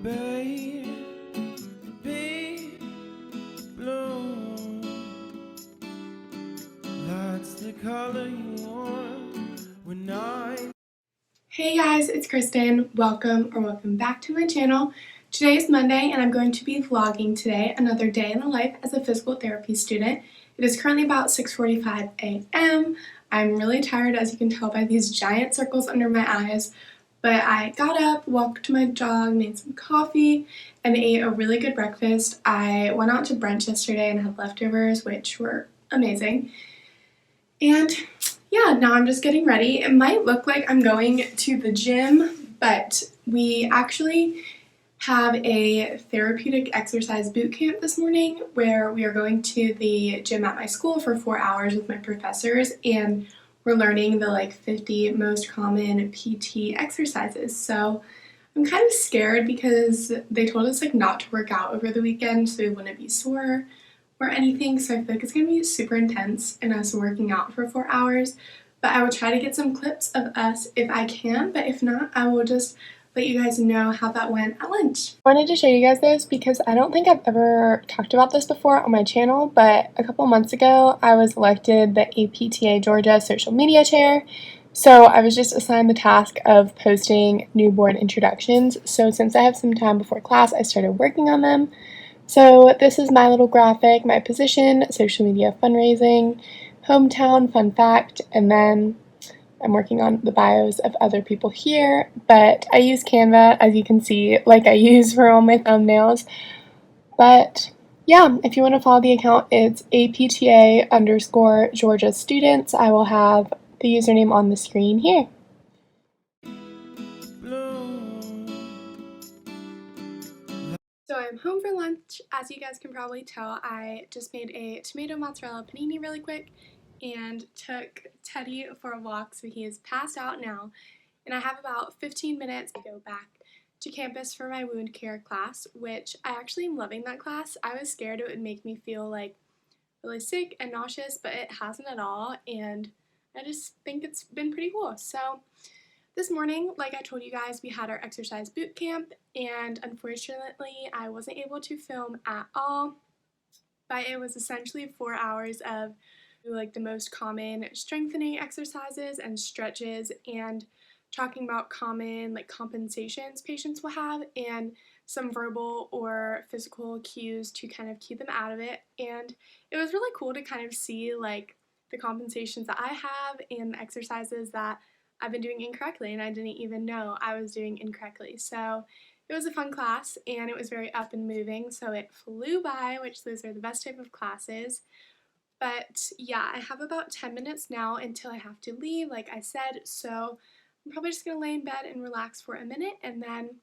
baby blue. That's the color you want when I... Hey guys, it's Kristen. Welcome back to my channel. Today is Monday and I'm going to be vlogging today, another day in the life as a physical therapy student. It is currently about 6:45 a.m. I'm really tired, as you can tell by these giant circles under my eyes, but I got up, walked my dog, made some coffee, and ate a really good breakfast. I went out to brunch yesterday and had leftovers, which were amazing. And yeah, now I'm just getting ready. It might look like I'm going to the gym, but we actually have a therapeutic exercise boot camp this morning where we are going to the gym at my school for 4 hours with my professors, and we're learning the 50 most common PT exercises. So I'm kind of scared because they told us not to work out over the weekend so we wouldn't be sore or anything, so I feel like it's going to be super intense and us working out for 4 hours, but I will try to get some clips of us if I can, but if not, I will just let you guys know how that went at lunch. I wanted to show you guys this because I don't think I've ever talked about this before on my channel, but a couple months ago I was elected the APTA Georgia social media chair. So I was just assigned the task of posting newborn introductions, so since I have some time before class, I started working on them. So this is my little graphic, my position, social media fundraising, hometown, fun fact, and then I'm working on the bios of other people here, but I use Canva, as you can see, like I use for all my thumbnails. But yeah, if you want to follow the account, it's APTA_Georgia students. I will have the username on the screen here. So I'm home for lunch. As you guys can probably tell, I just made a tomato mozzarella panini really quick and took Teddy for a walk, so he is passed out now. And I have about 15 minutes to go back to campus for my wound care class, which I actually am loving that class. I was scared it would make me feel really sick and nauseous, but it hasn't at all, and I just think it's been pretty cool. So this morning, like I told you guys, we had our exercise boot camp, and unfortunately I wasn't able to film at all, but it was essentially 4 hours of the most common strengthening exercises and stretches, and talking about common compensations patients will have, and some verbal or physical cues to kind of keep them out of it. And it was really cool to kind of see the compensations that I have and the exercises that I've been doing incorrectly and I didn't even know I was doing incorrectly. So it was a fun class and it was very up and moving, so it flew by, which those are the best type of classes. But yeah, I have about 10 minutes now until I have to leave, like I said, so I'm probably just going to lay in bed and relax for a minute and then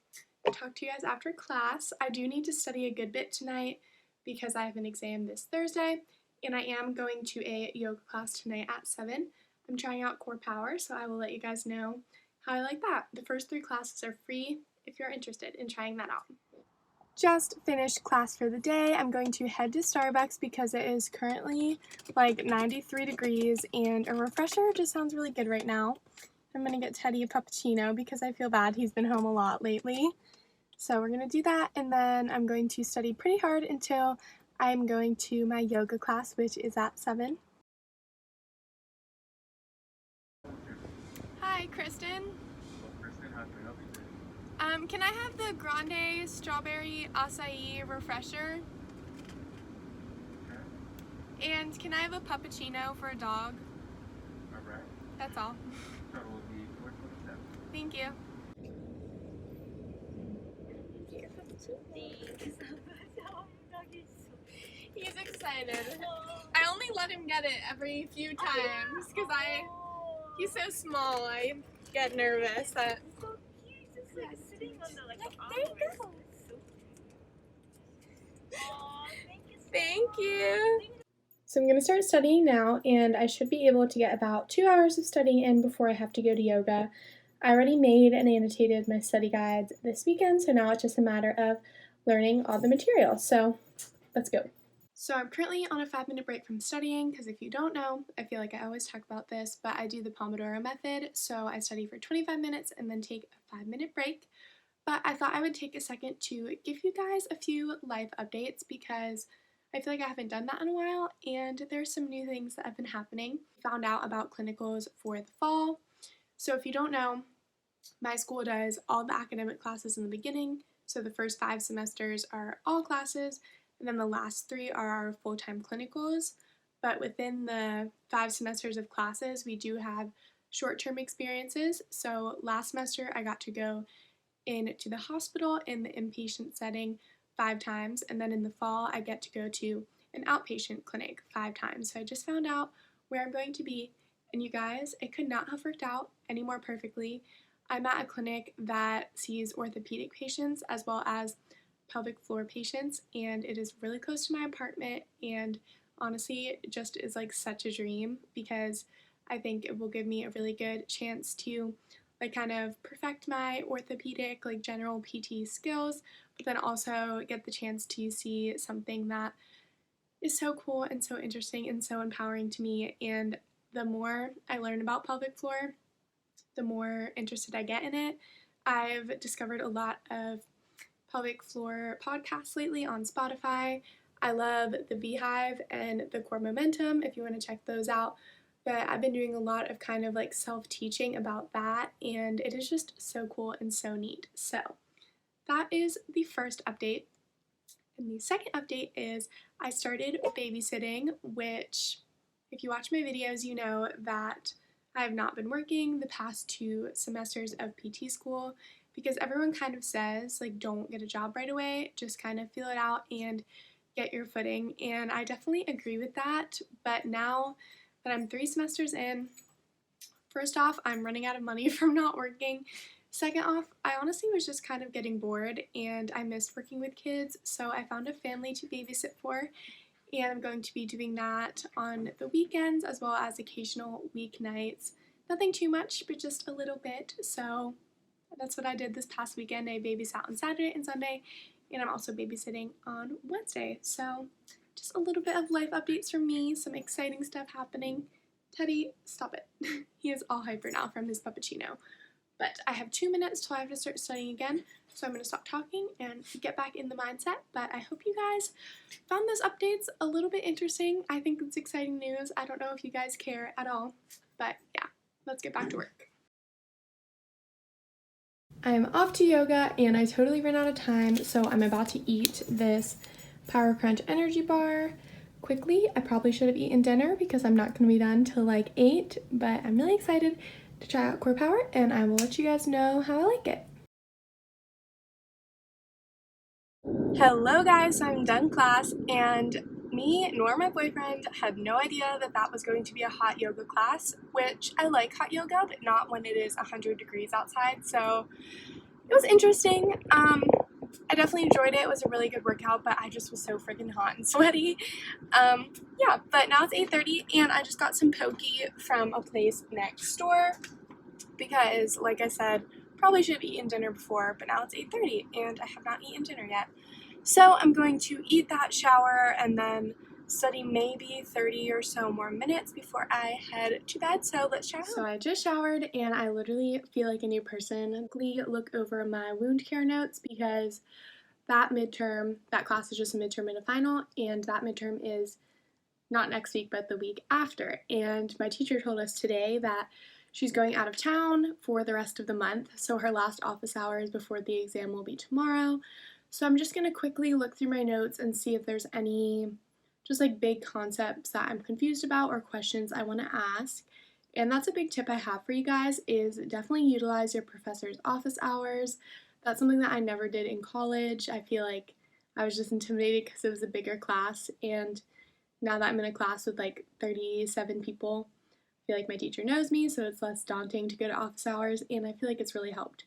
talk to you guys after class. I do need to study a good bit tonight because I have an exam this Thursday, and I am going to a yoga class tonight at 7. I'm trying out core power, so I will let you guys know how I like that. The first 3 classes are free if you're interested in trying that out. Just finished class for the day. I'm going to head to Starbucks because it is currently 93 degrees and a refresher just sounds really good right now. I'm going to get Teddy a puppuccino because I feel bad. He's been home a lot lately. So we're going to do that, and then I'm going to study pretty hard until I'm going to my yoga class, which is at 7. Hi, Kristen. Kristen, how can I help you today? Can I have the grande strawberry acai refresher? Okay. And can I have a puppuccino for a dog? Alright. That's all. Total will be $4.27. Thank you. He's excited. I only let him get it every few times because he's so small. I get nervous that. So cute, just sitting on the There you go. Aw, thank you. Thank you. So I'm going to start studying now, and I should be able to get about 2 hours of studying in before I have to go to yoga. I already made and annotated my study guides this weekend, so now it's just a matter of learning all the material. So let's go. So I'm currently on a 5-minute break from studying because if you don't know, I feel like I always talk about this, but I do the Pomodoro method. So I study for 25 minutes and then take a 5-minute break. but I thought I would take a second to give you guys a few life updates because I feel like I haven't done that in a while, and there's some new things that have been happening. Found out about clinicals for the fall. So if you don't know, my school does all the academic classes in the beginning. So the first 5 semesters are all classes, and then the last 3 are our full-time clinicals. But within the 5 semesters of classes, we do have short-term experiences. So last semester, I got to go into the hospital in the inpatient setting 5 times, and then in the fall, I get to go to an outpatient clinic 5 times. So I just found out where I'm going to be, and you guys, it could not have worked out any more perfectly. I'm at a clinic that sees orthopedic patients as well as pelvic floor patients, and it is really close to my apartment, and honestly it just is like such a dream because I think it will give me a really good chance to like kind of perfect my orthopedic like general PT skills, but then also get the chance to see something that is so cool and so interesting and so empowering to me. And the more I learn about pelvic floor, the more interested I get in it. I've discovered a lot of pelvic floor podcasts lately on Spotify. I love the Beehive and the Core Momentum if you want to check those out. But I've been doing a lot of kind of like self-teaching about that, and it is just so cool and so neat. So that is the first update. And the second update is I started babysitting, which if you watch my videos, you know that I have not been working the past 2 semesters of PT school because everyone kind of says, like, don't get a job right away, just kind of feel it out and get your footing. And I definitely agree with that. But now that I'm 3 semesters in, first off, I'm running out of money from not working. Second off, I honestly was just kind of getting bored and I missed working with kids, so I found a family to babysit for, and I'm going to be doing that on the weekends as well as occasional weeknights. Nothing too much, but just a little bit. So that's what I did this past weekend. I babysat on Saturday and Sunday, and I'm also babysitting on Wednesday. So just a little bit of life updates from me, some exciting stuff happening. Teddy, stop it. He is all hyper now from his puppuccino. But I have 2 minutes till I have to start studying again, so I'm going to stop talking and get back in the mindset. But I hope you guys found those updates a little bit interesting. I think it's exciting news. I don't know if you guys care at all, but yeah, let's get back to work. I'm off to yoga and I totally ran out of time, so I'm about to eat this Power Crunch energy bar quickly. I probably should have eaten dinner because I'm not going to be done till like 8, but I'm really excited to try out Core Power, and I will let you guys know how I like it. Hello guys, so I'm done class, and me nor my boyfriend had no idea that that was going to be a hot yoga class, which I like hot yoga, but not when it is 100 degrees outside, so it was interesting. I definitely enjoyed it. It was a really good workout, but I just was so freaking hot and sweaty. Yeah, but now it's 8:30 and I just got some poke from a place next door because, like I said, probably should have eaten dinner before, but now it's 8:30 and I have not eaten dinner yet. So I'm going to eat that, shower, and then study maybe 30 or so more minutes before I head to bed, so let's try it out. So I just showered and I literally feel like a new person. Look over my wound care notes because that class is just a midterm and a final, and that midterm is not next week but the week after. And my teacher told us today that she's going out of town for the rest of the month, so her last office hours before the exam will be tomorrow. So I'm just going to quickly look through my notes and see if there's any just like big concepts that I'm confused about or questions I want to ask. And that's a big tip I have for you guys, is definitely utilize your professor's office hours. That's something that I never did in college. I feel like I was just intimidated because it was a bigger class, and now that I'm in a class with like 37 people, I feel like my teacher knows me, so it's less daunting to go to office hours, and I feel like it's really helped.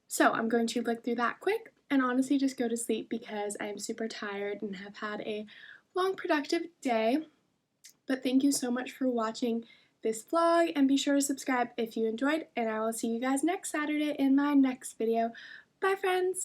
So I'm going to look through that quick and honestly just go to sleep because I'm super tired and have had a long, productive day. But thank you so much for watching this vlog, and be sure to subscribe if you enjoyed, and I will see you guys next Saturday in my next video. Bye, friends!